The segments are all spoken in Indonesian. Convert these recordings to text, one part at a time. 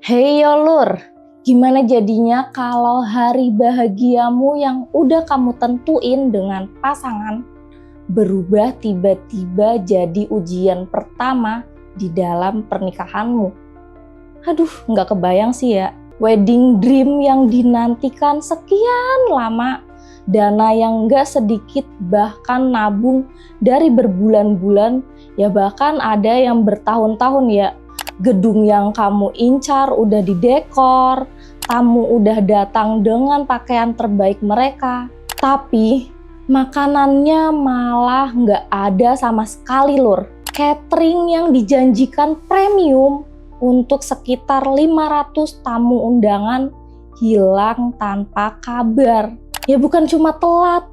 Hey yo Lur, gimana jadinya kalau hari bahagiamu yang udah kamu tentuin dengan pasangan berubah tiba-tiba jadi ujian pertama di dalam pernikahanmu? Aduh, nggak kebayang sih ya. Wedding dream yang dinantikan sekian lama, dana yang nggak sedikit, bahkan nabung dari berbulan-bulan, ya bahkan ada yang bertahun-tahun ya. Gedung yang kamu incar udah didekor, tamu udah datang dengan pakaian terbaik mereka, tapi makanannya malah nggak ada sama sekali Lur. Catering yang dijanjikan premium untuk sekitar 500 tamu undangan hilang tanpa kabar. Ya bukan cuma telat,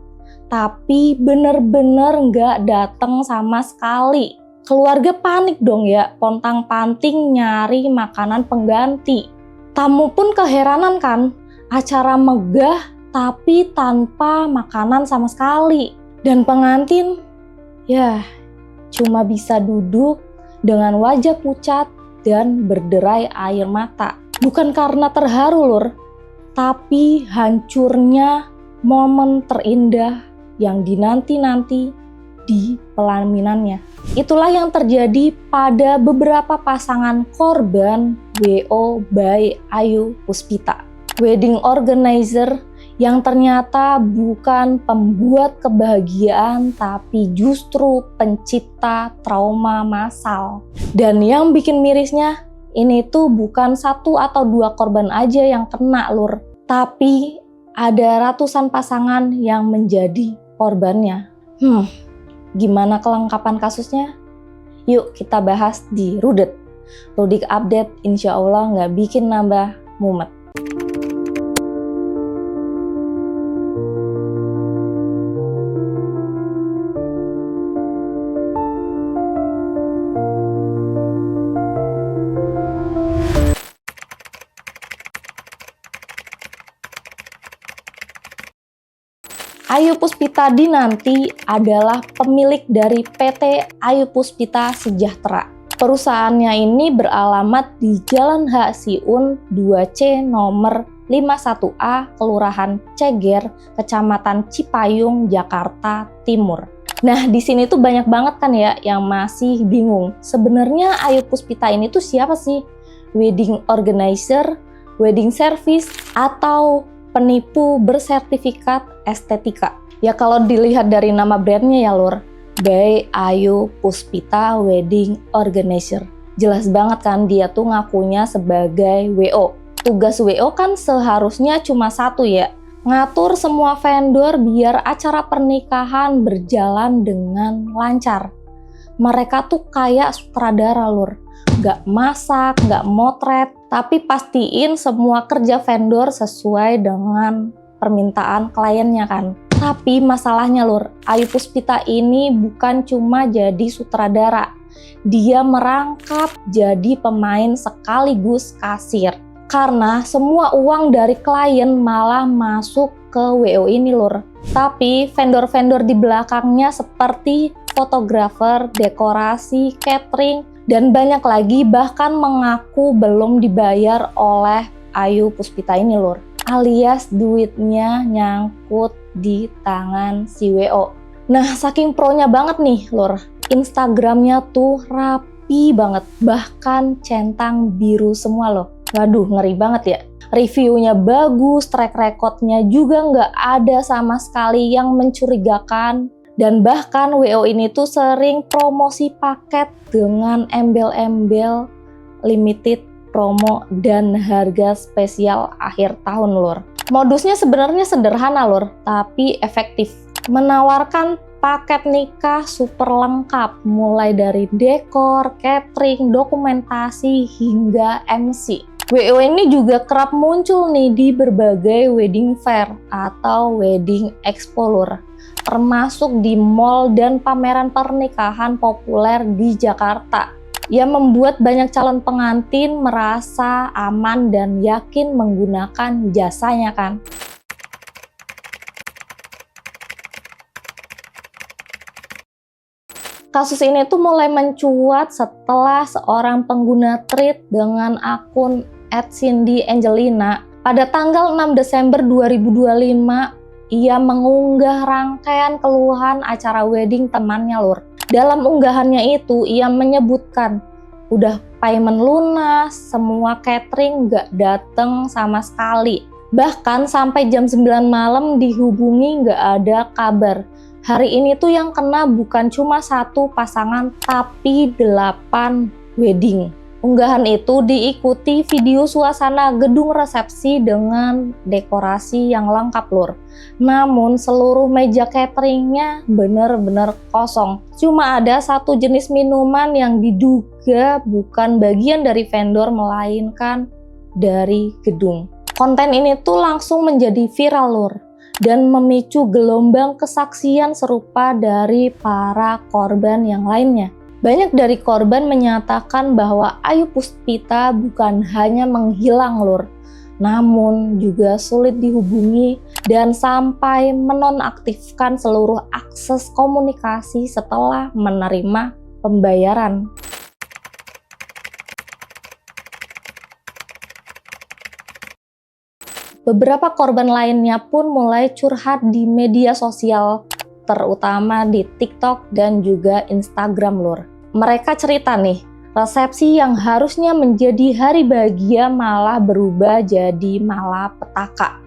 tapi bener-bener nggak datang sama sekali. Keluarga panik dong ya, pontang-panting nyari makanan pengganti. Tamu pun keheranan kan, acara megah tapi tanpa makanan sama sekali. Dan pengantin, ya cuma bisa duduk dengan wajah pucat dan berderai air mata. Bukan karena terharu Lur, tapi hancurnya momen terindah yang dinanti-nanti di pelaminannya. Itulah yang terjadi pada beberapa pasangan korban WO by Ayu Puspita. Wedding organizer yang ternyata bukan pembuat kebahagiaan tapi justru pencipta trauma massal. Dan yang bikin mirisnya, ini tuh bukan satu atau dua korban aja yang kena Lur, tapi ada ratusan pasangan yang menjadi korbannya. Gimana kelengkapan kasusnya? Yuk kita bahas di Rudet. Rudik update insya Allah nggak bikin nambah mumet. Ayu Puspita Dinanti adalah pemilik dari PT Ayu Puspita Sejahtera. Perusahaannya ini beralamat di Jalan H. Siun 2C nomor 51A, Kelurahan Ceger, Kecamatan Cipayung, Jakarta Timur. Nah, di sini tuh banyak banget kan ya yang masih bingung. Sebenarnya Ayu Puspita ini tuh siapa sih? Wedding organizer, wedding service, atau penipu bersertifikat estetika? Ya kalau dilihat dari nama brandnya ya Lur, by Ayu Puspita Wedding Organizer. Jelas banget kan dia tuh ngakunya sebagai WO. Tugas WO kan seharusnya cuma satu ya, ngatur semua vendor biar acara pernikahan berjalan dengan lancar. Mereka tuh kayak sutradara Lur, nggak masak, nggak motret, tapi pastiin semua kerja vendor sesuai dengan permintaan kliennya kan. Tapi masalahnya Lur, Ayu Puspita ini bukan cuma jadi sutradara, dia merangkap jadi pemain sekaligus kasir. Karena semua uang dari klien malah masuk ke WO ini Lur. Tapi vendor-vendor di belakangnya seperti fotografer, dekorasi, catering, dan banyak lagi bahkan mengaku belum dibayar oleh Ayu Puspita ini Lur. Alias duitnya nyangkut di tangan si WO. Nah, saking pronya banget nih Lur, Instagramnya tuh rapi banget, bahkan centang biru semua loh. Waduh, ngeri banget ya. Reviewnya bagus, track recordnya juga nggak ada sama sekali yang mencurigakan. Dan bahkan WO ini tuh sering promosi paket dengan embel-embel limited promo dan harga spesial akhir tahun Lur. Modusnya sebenarnya sederhana Lur, tapi efektif. Menawarkan paket nikah super lengkap, mulai dari dekor, catering, dokumentasi, hingga MC. WO ini juga kerap muncul nih di berbagai wedding fair atau wedding expo Lur, termasuk di mall dan pameran pernikahan populer di Jakarta. Ia membuat banyak calon pengantin merasa aman dan yakin menggunakan jasanya kan. Kasus ini tuh mulai mencuat setelah seorang pengguna tweet dengan akun @cindy_angelina, pada tanggal 6 Desember 2025, ia mengunggah rangkaian keluhan acara wedding temannya lur. Dalam unggahannya itu, ia menyebutkan, udah payment lunas, semua catering gak dateng sama sekali. Bahkan sampai jam 9 malam dihubungi gak ada kabar. Hari ini tuh yang kena bukan cuma satu pasangan, tapi 8 wedding. Unggahan itu diikuti video suasana gedung resepsi dengan dekorasi yang lengkap lur. Namun seluruh meja cateringnya bener-bener kosong. Cuma ada satu jenis minuman yang diduga bukan bagian dari vendor melainkan dari gedung. Konten ini tuh langsung menjadi viral lur dan memicu gelombang kesaksian serupa dari para korban yang lainnya. Banyak dari korban menyatakan bahwa Ayu Puspita bukan hanya menghilang lur, namun juga sulit dihubungi dan sampai menonaktifkan seluruh akses komunikasi setelah menerima pembayaran. Beberapa korban lainnya pun mulai curhat di media sosial, terutama di TikTok dan juga Instagram lur. Mereka cerita nih, resepsi yang harusnya menjadi hari bahagia malah berubah jadi malapetaka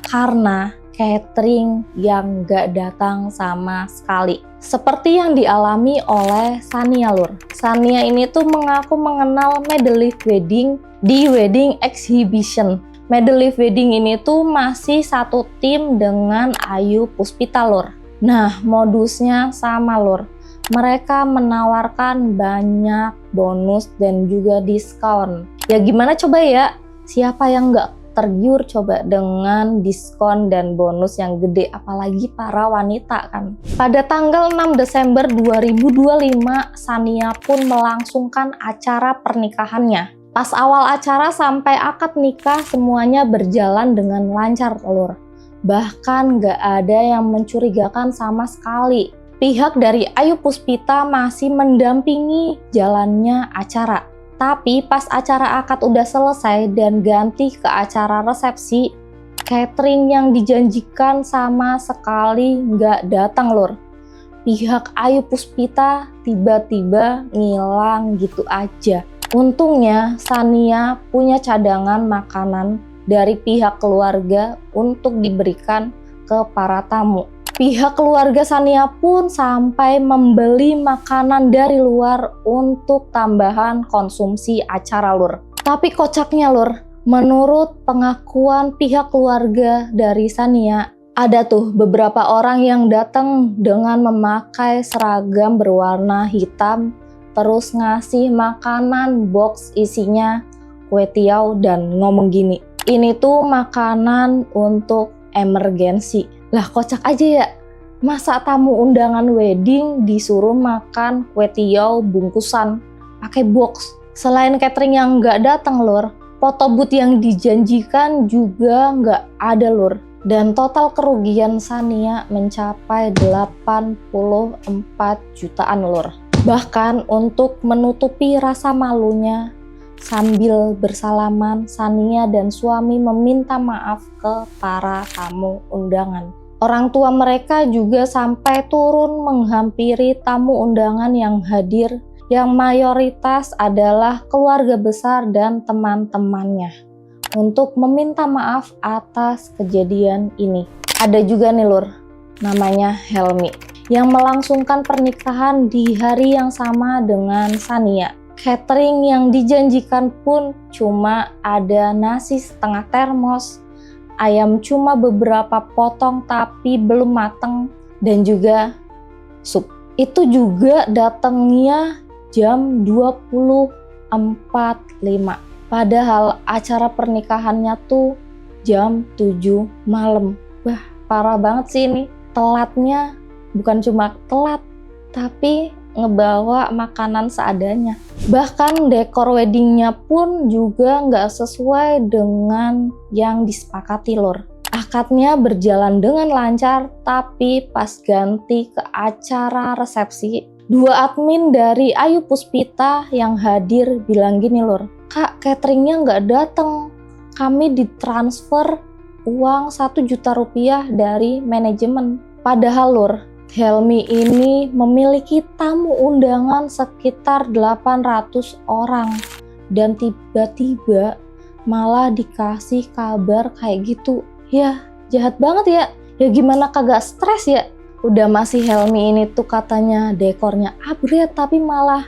karena catering yang gak datang sama sekali. Seperti yang dialami oleh Shania lur. Shania ini tuh mengaku mengenal Medley Wedding di Wedding Exhibition. Medley Wedding ini tuh masih satu tim dengan Ayu Puspita lur. Nah, modusnya sama lur. Mereka menawarkan banyak bonus dan juga diskon. Ya gimana coba ya? Siapa yang nggak tergiur coba dengan diskon dan bonus yang gede, apalagi para wanita kan. Pada tanggal 6 Desember 2025, Shania pun melangsungkan acara pernikahannya. Pas awal acara sampai akad nikah semuanya berjalan dengan lancar lur. Bahkan gak ada yang mencurigakan sama sekali. Pihak dari Ayu Puspita masih mendampingi jalannya acara. Tapi pas acara akad udah selesai dan ganti ke acara resepsi, catering yang dijanjikan sama sekali gak datang lur. Pihak Ayu Puspita tiba-tiba ngilang gitu aja. Untungnya Shania punya cadangan makanan dari pihak keluarga untuk diberikan ke para tamu. Pihak keluarga Shania pun sampai membeli makanan dari luar untuk tambahan konsumsi acara lur. Tapi kocaknya lur, menurut pengakuan pihak keluarga dari Shania, ada tuh beberapa orang yang datang dengan memakai seragam berwarna hitam, terus ngasih makanan box isinya kue tiaw dan ngomong gini, ini tuh makanan untuk emergensi. Lah kocak aja ya, masa tamu undangan wedding disuruh makan kue tiaw bungkusan pakai box. Selain catering yang nggak datang lur, foto booth yang dijanjikan juga nggak ada lur. Dan total kerugian Shania mencapai 84 jutaan lur. Bahkan untuk menutupi rasa malunya, sambil bersalaman, Shania dan suami meminta maaf ke para tamu undangan. Orang tua mereka juga sampai turun menghampiri tamu undangan yang hadir, yang mayoritas adalah keluarga besar dan teman-temannya, untuk meminta maaf atas kejadian ini. Ada juga nih lur, namanya Helmi, yang melangsungkan pernikahan di hari yang sama dengan Shania. Catering yang dijanjikan pun cuma ada nasi setengah termos, ayam cuma beberapa potong tapi belum mateng, dan juga sup. Itu juga datangnya jam 20.45. Padahal acara pernikahannya tuh jam 7 malam. Wah, parah banget sih ini. Telatnya bukan cuma telat, tapi ngebawa makanan seadanya. Bahkan dekor weddingnya pun juga nggak sesuai dengan yang disepakati lor. Akadnya berjalan dengan lancar, tapi pas ganti ke acara resepsi, dua admin dari Ayu Puspita yang hadir bilang gini lor, Kak, cateringnya nggak datang. Kami ditransfer uang 1 juta rupiah dari manajemen. Padahal Lur, Helmi ini memiliki tamu undangan sekitar 800 orang. Dan tiba-tiba malah dikasih kabar kayak gitu. Ya, jahat banget ya. Ya gimana kagak stres ya? Udah masih Helmi ini tuh katanya dekornya upgrade, tapi malah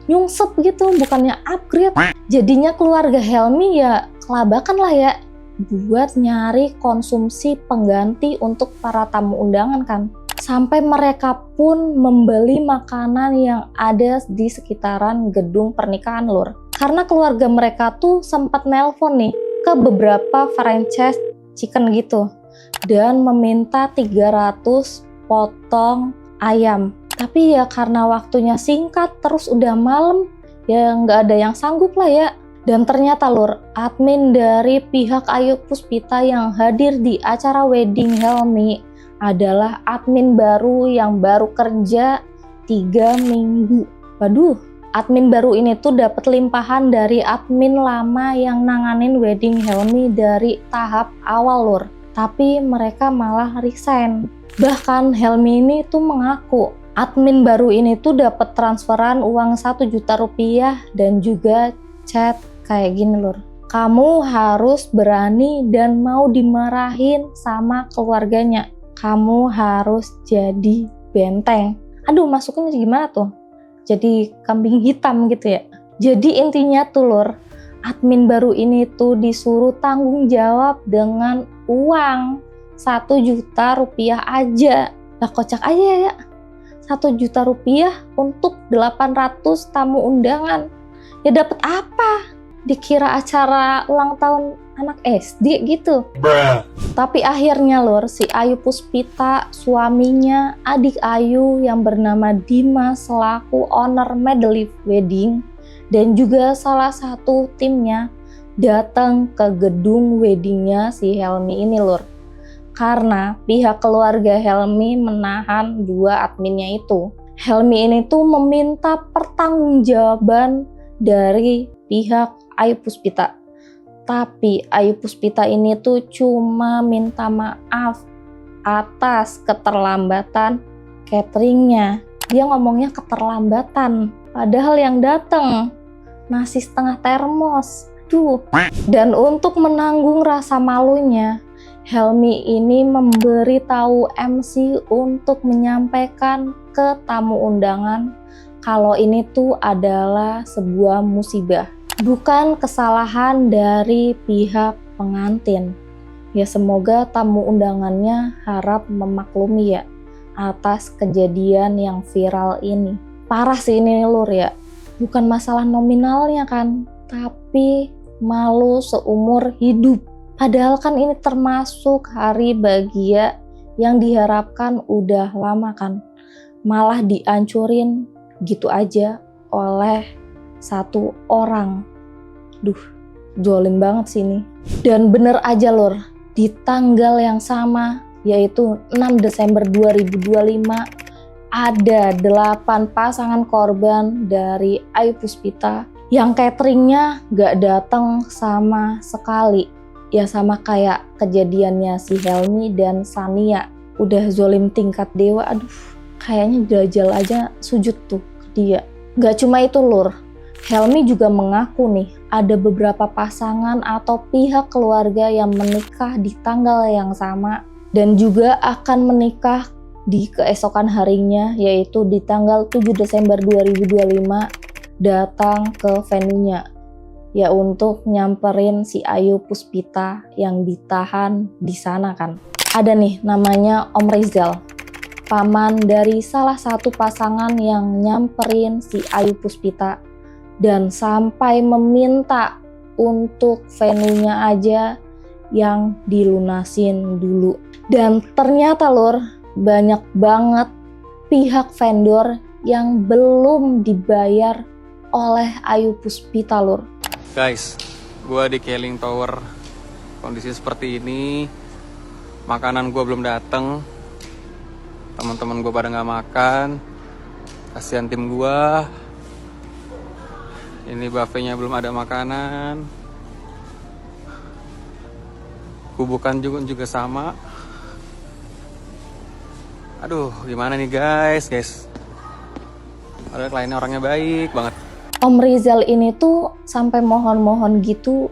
nyungsep gitu, bukannya upgrade. Jadinya keluarga Helmi ya kelabakan lah ya buat nyari konsumsi pengganti untuk para tamu undangan kan. Sampai mereka pun membeli makanan yang ada di sekitaran gedung pernikahan Lur. Karena keluarga mereka tuh sempat nelpon nih ke beberapa franchise chicken gitu dan meminta 300 potong ayam. Tapi ya karena waktunya singkat, terus udah malam, ya nggak ada yang sanggup lah ya. Dan ternyata Lur, admin dari pihak Ayu Puspita yang hadir di acara wedding Helmi adalah admin baru yang baru kerja 3 minggu. Waduh, admin baru ini tuh dapat limpahan dari admin lama yang nanganin wedding Helmi dari tahap awal Lur. Tapi mereka malah resign. Bahkan Helmi ini tuh mengaku admin baru ini tuh dapat transferan uang 1 juta rupiah dan juga chat kayak gini Lur. Kamu harus berani dan mau dimarahin sama keluarganya. Kamu harus jadi benteng. Aduh, masuknya gimana tuh? Jadi kambing hitam gitu ya. Jadi intinya tuh Lur, admin baru ini tuh disuruh tanggung jawab dengan uang 1 juta rupiah aja. Lah kocak aja ya. 1 juta rupiah untuk 800 tamu undangan. Ya dapat apa? Dikira acara ulang tahun anak SD gitu. Bruh. Tapi akhirnya Lur, si Ayu Puspita, suaminya, adik Ayu yang bernama Dimas selaku owner Medley Wedding dan juga salah satu timnya datang ke gedung weddingnya si Helmi ini Lur. Karena pihak keluarga Helmi menahan 2 adminnya itu. Helmi ini tuh meminta pertanggungjawaban dari pihak Ayu Puspita. Tapi Ayu Puspita ini tuh cuma minta maaf atas keterlambatan cateringnya. Dia ngomongnya keterlambatan, padahal yang datang nasi setengah termos. Dan untuk menanggung rasa malunya, Helmi ini memberi tahu MC untuk menyampaikan ke tamu undangan kalau ini tuh adalah sebuah musibah, bukan kesalahan dari pihak pengantin. Ya semoga tamu undangannya harap memaklumi ya atas kejadian yang viral ini. Parah sih ini Lur ya, bukan masalah nominalnya kan, tapi malu seumur hidup. Padahal kan ini termasuk hari bahagia yang diharapkan udah lama kan. Malah dihancurin gitu aja oleh 1 orang. Duh, zolim banget sih ini. Dan bener aja Lur, di tanggal yang sama yaitu 6 Desember 2025 ada 8 pasangan korban dari Ayu Puspita yang cateringnya gak datang sama sekali. Ya sama kayak kejadiannya si Helmi dan Sania. Udah zolim tingkat dewa, aduh kayaknya Dajjal aja sujud tuh ke dia. Gak cuma itu Lur, Helmi juga mengaku nih ada beberapa pasangan atau pihak keluarga yang menikah di tanggal yang sama dan juga akan menikah di keesokan harinya yaitu di tanggal 7 Desember 2025 datang ke venue-nya. Ya untuk nyamperin si Ayu Puspita yang ditahan di sana kan. Ada nih namanya Om Rizal, paman dari salah satu pasangan yang nyamperin si Ayu Puspita dan sampai meminta untuk venue-nya aja yang dilunasin dulu. Dan ternyata Lur, banyak banget pihak vendor yang belum dibayar oleh Ayu Puspita Lur. Guys, gue di Keling Tower, kondisi seperti ini, makanan gue belum dateng, teman-teman gue pada nggak makan, kasihan tim gue. Ini buffetnya belum ada makanan. Kubukan juga sama. Aduh, gimana nih guys. Padahal kliennya orangnya baik banget. Om Rizal ini tuh sampai mohon-mohon gitu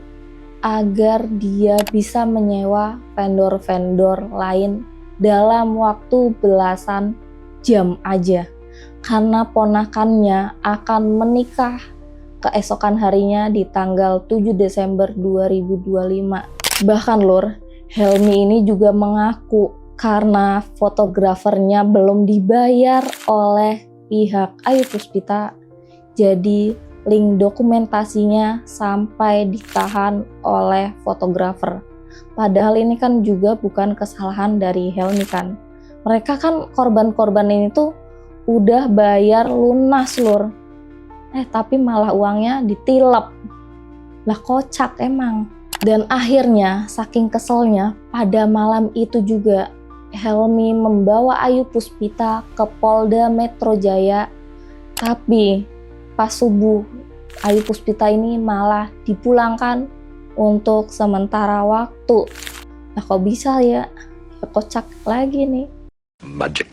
agar dia bisa menyewa vendor-vendor lain dalam waktu belasan jam aja. Karena ponakannya akan menikah keesokan harinya di tanggal 7 Desember 2025. Bahkan lur, Helmi ini juga mengaku karena fotografernya belum dibayar oleh pihak Ayu Puspita, jadi link dokumentasinya sampai ditahan oleh fotografer. Padahal ini kan juga bukan kesalahan dari Helmi kan. Mereka kan korban-korban ini tuh udah bayar lunas lur. Tapi malah uangnya ditilep. Lah kocak emang. Dan akhirnya saking keselnya pada malam itu juga Helmi membawa Ayu Puspita ke Polda Metro Jaya. Tapi pas subuh Ayu Puspita ini malah dipulangkan untuk sementara waktu. Nah kok bisa ya? Kocak lagi nih. Magic.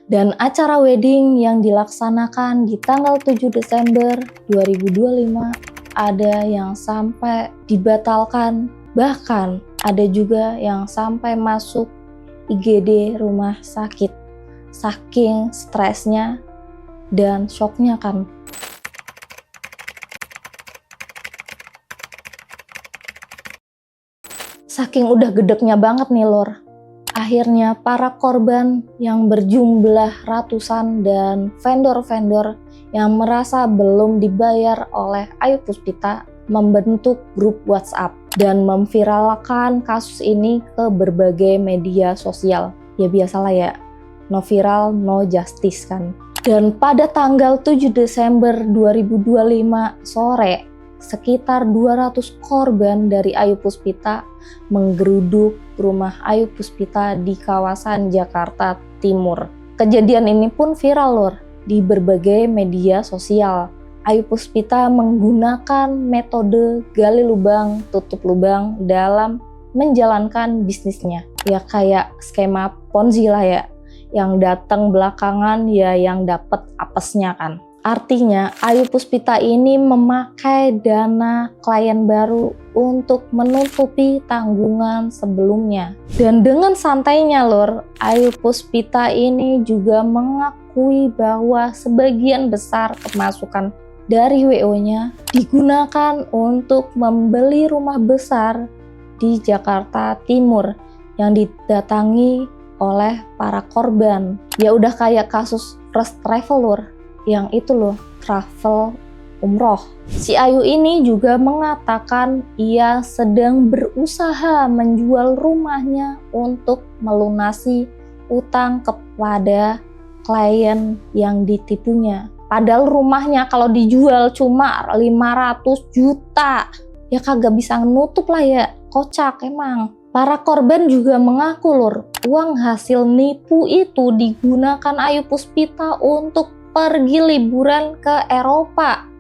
Dan acara wedding yang dilaksanakan di tanggal 7 Desember 2025 ada yang sampai dibatalkan, bahkan ada juga yang sampai masuk IGD rumah sakit saking stresnya dan shocknya kan. Saking udah gedeknya banget nih lor. Akhirnya para korban yang berjumlah ratusan dan vendor-vendor yang merasa belum dibayar oleh Ayu Puspita membentuk grup WhatsApp dan memviralkan kasus ini ke berbagai media sosial. Ya biasalah ya, no viral, no justice kan. Dan pada tanggal 7 Desember 2025 sore, sekitar 200 korban dari Ayu Puspita menggeruduk rumah Ayu Puspita di kawasan Jakarta Timur. Kejadian ini pun viral lor di berbagai media sosial. Ayu Puspita menggunakan metode gali lubang tutup lubang dalam menjalankan bisnisnya. Ya kayak skema Ponzi lah ya, yang datang belakangan ya yang dapat apesnya kan. Artinya Ayu Puspita ini memakai dana klien baru untuk menutupi tanggungan sebelumnya. Dan dengan santainya lor, Ayu Puspita ini juga mengakui bahwa sebagian besar pemasukan dari WO-nya digunakan untuk membeli rumah besar di Jakarta Timur yang didatangi oleh para korban. Ya udah kayak kasus first travel lor, yang itu loh, travel umroh. Si Ayu ini juga mengatakan ia sedang berusaha menjual rumahnya untuk melunasi utang kepada klien yang ditipunya. Padahal rumahnya kalau dijual cuma 500 juta. Ya kagak bisa nutup lah ya, kocak emang. Para korban juga mengaku lur, uang hasil nipu itu digunakan Ayu Puspita untuk pergi liburan ke Eropa.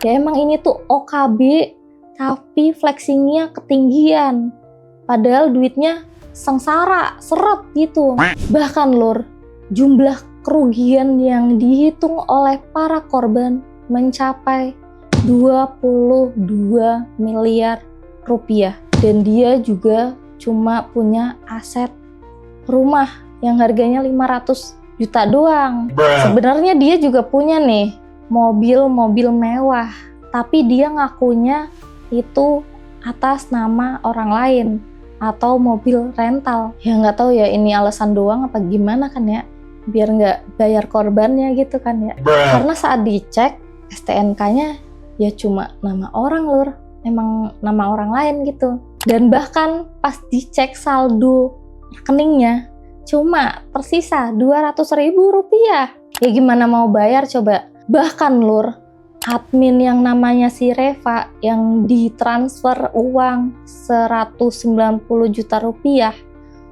Ya emang ini tuh OKB tapi flexingnya ketinggian. Padahal duitnya sengsara, seret gitu. Bahkan lur, jumlah kerugian yang dihitung oleh para korban mencapai 22 miliar rupiah. Dan dia juga cuma punya aset rumah yang harganya 500 juta doang. Sebenarnya dia juga punya nih mobil-mobil mewah, tapi dia ngakunya itu atas nama orang lain atau mobil rental. Ya nggak tahu ya ini alasan doang apa gimana kan ya, biar nggak bayar korbannya gitu kan ya. Karena saat dicek STNK-nya ya cuma nama orang lur, emang nama orang lain gitu. Dan bahkan pas dicek saldo rekeningnya cuma tersisa 200.000 rupiah. Ya gimana mau bayar coba? Bahkan lur, admin yang namanya si Reva yang ditransfer uang 190 juta rupiah,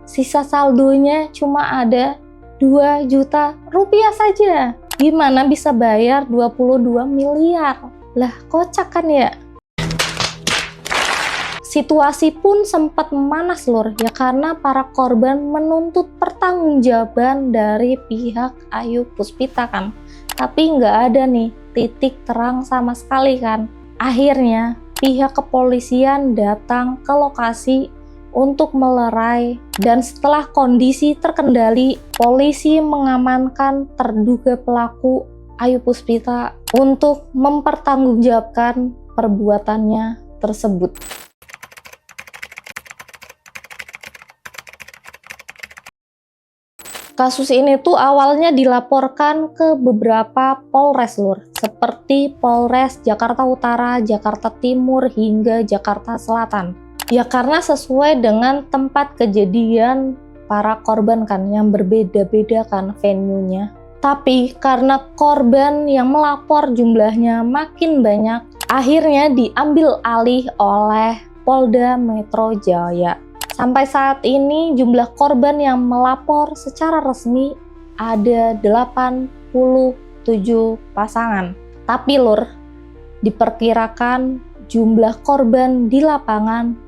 sisa saldonya cuma ada 2 juta rupiah saja. Gimana bisa bayar 22 miliar? Lah, kocak kan ya? Situasi pun sempat memanas lur, ya karena para korban menuntut pertanggungjawaban dari pihak Ayu Puspita kan. Tapi nggak ada nih titik terang sama sekali kan. Akhirnya pihak kepolisian datang ke lokasi untuk melerai, dan setelah kondisi terkendali, polisi mengamankan terduga pelaku Ayu Puspita untuk mempertanggungjawabkan perbuatannya tersebut. Kasus ini tuh awalnya dilaporkan ke beberapa Polres lur, seperti Polres Jakarta Utara, Jakarta Timur, hingga Jakarta Selatan. Ya karena sesuai dengan tempat kejadian para korban kan, yang berbeda-beda kan venue-nya. Tapi karena korban yang melapor jumlahnya makin banyak, akhirnya diambil alih oleh Polda Metro Jaya. Sampai saat ini jumlah korban yang melapor secara resmi ada 87 pasangan. Tapi lur, diperkirakan jumlah korban di lapangan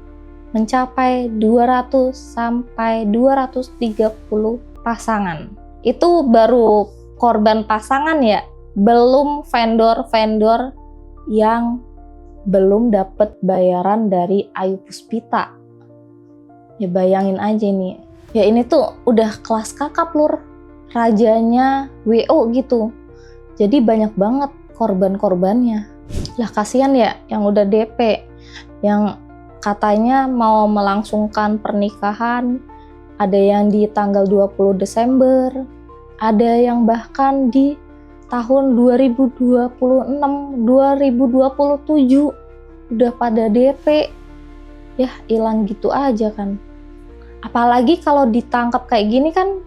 mencapai 200 sampai 230 pasangan. Itu baru korban pasangan ya, belum vendor-vendor yang belum dapat bayaran dari Ayu Puspita. Ya bayangin aja nih, ya ini tuh udah kelas kakap lur, rajanya WO gitu. Jadi banyak banget korban-korbannya. Lah kasihan ya yang udah DP, yang katanya mau melangsungkan pernikahan, ada yang di tanggal 20 Desember, ada yang bahkan di tahun 2026, 2027 udah pada DP. Ya hilang gitu aja kan. Apalagi kalau ditangkap kayak gini kan,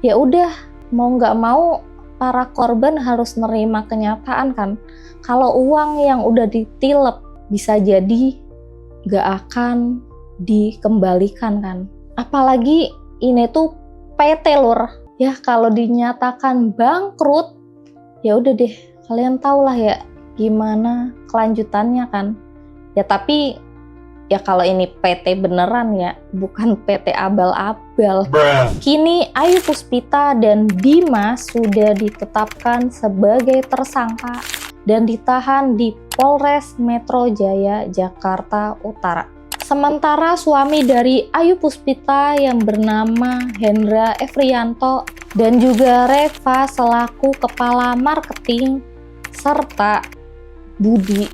ya udah mau nggak mau para korban harus nerima kenyataan kan. Kalau uang yang udah ditilep bisa jadi nggak akan dikembalikan kan. Apalagi ini tuh PT lur. Ya kalau dinyatakan bangkrut, ya udah deh kalian tau lah ya gimana kelanjutannya kan. Ya tapi ya kalau ini PT beneran ya, bukan PT abal-abal. Kini Ayu Puspita dan Dimas sudah ditetapkan sebagai tersangka dan ditahan di Polres Metro Jaya, Jakarta Utara. Sementara suami dari Ayu Puspita yang bernama Hendra Efrianto dan juga Reva selaku kepala marketing serta Budi,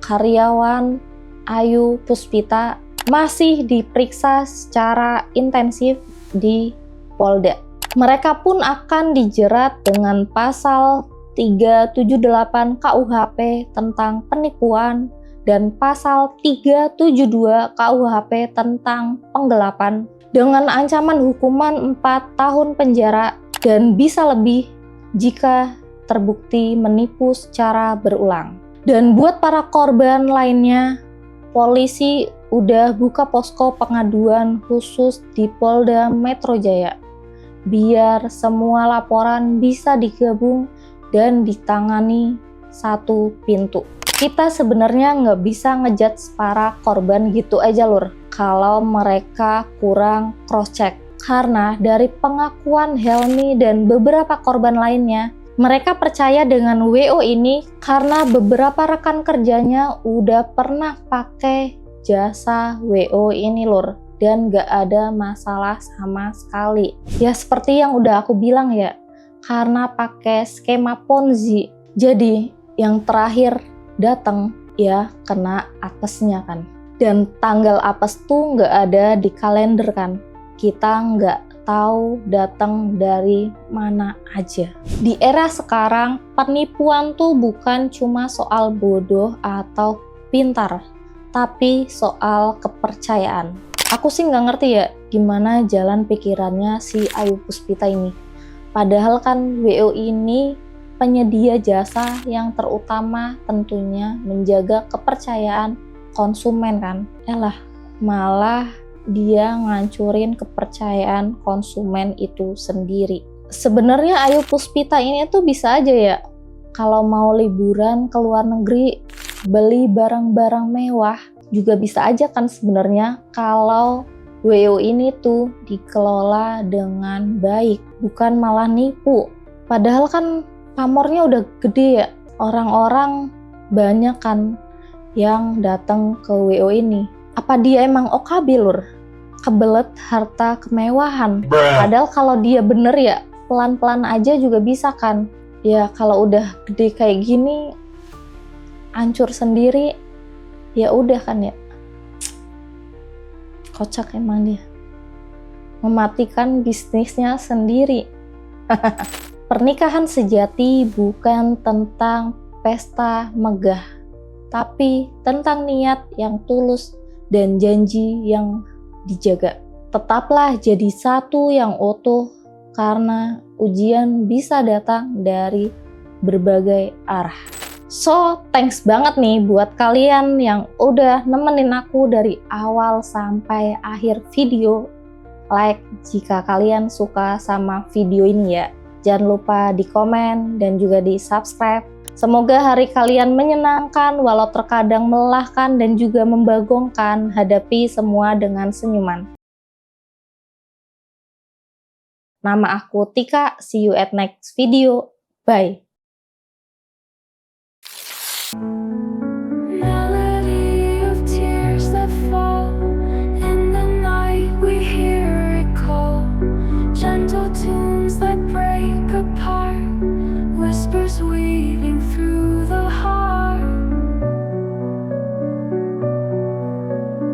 karyawan Ayu Puspita, masih diperiksa secara intensif di Polda. Mereka pun akan dijerat dengan pasal 378 KUHP tentang penipuan dan pasal 372 KUHP tentang penggelapan dengan ancaman hukuman 4 tahun penjara dan bisa lebih jika terbukti menipu secara berulang. Dan buat para korban lainnya, polisi udah buka posko pengaduan khusus di Polda Metro Jaya biar semua laporan bisa digabung dan ditangani satu pintu. Kita sebenarnya nggak bisa ngejudge para korban gitu aja lur kalau mereka kurang cross check, karena dari pengakuan Helmi dan beberapa korban lainnya, mereka percaya dengan WO ini karena beberapa rekan kerjanya udah pernah pakai jasa WO ini lur, dan gak ada masalah sama sekali. Ya seperti yang udah aku bilang ya, karena pakai skema Ponzi. Jadi yang terakhir datang ya kena apesnya kan. Dan tanggal apes tuh gak ada di kalender kan. Kita nggak tahu datang dari mana aja. Di era sekarang, penipuan tuh bukan cuma soal bodoh atau pintar, tapi soal kepercayaan. Aku sih nggak ngerti ya gimana jalan pikirannya si Ayu Puspita ini. Padahal kan WO ini penyedia jasa yang terutama tentunya menjaga kepercayaan konsumen kan. Malah dia ngancurin kepercayaan konsumen itu sendiri. Sebenarnya Ayu Puspita ini tuh bisa aja ya kalau mau liburan ke luar negeri, beli barang-barang mewah, juga bisa aja kan sebenarnya kalau WO ini tuh dikelola dengan baik, bukan malah nipu. Padahal kan pamornya udah gede ya, orang-orang banyak kan yang datang ke WO ini. Apa dia emang OKB lur? Kebelet harta kemewahan. Padahal kalau dia bener ya, pelan-pelan aja juga bisa kan. Ya kalau udah gede kayak gini, hancur sendiri, ya udah kan ya. Kocak emang dia. Mematikan bisnisnya sendiri. Pernikahan sejati bukan tentang pesta megah, tapi tentang niat yang tulus dan janji yang dijaga. Tetaplah jadi satu yang utuh, karena ujian bisa datang dari berbagai arah. So, thanks banget nih buat kalian yang udah nemenin aku dari awal sampai akhir video. Like jika kalian suka sama video ini ya. Jangan lupa di komen dan juga di subscribe. Semoga hari kalian menyenangkan walau terkadang melelahkan dan juga membagongkan. Hadapi semua dengan senyuman. Nama aku Tika, see you at next video. Bye.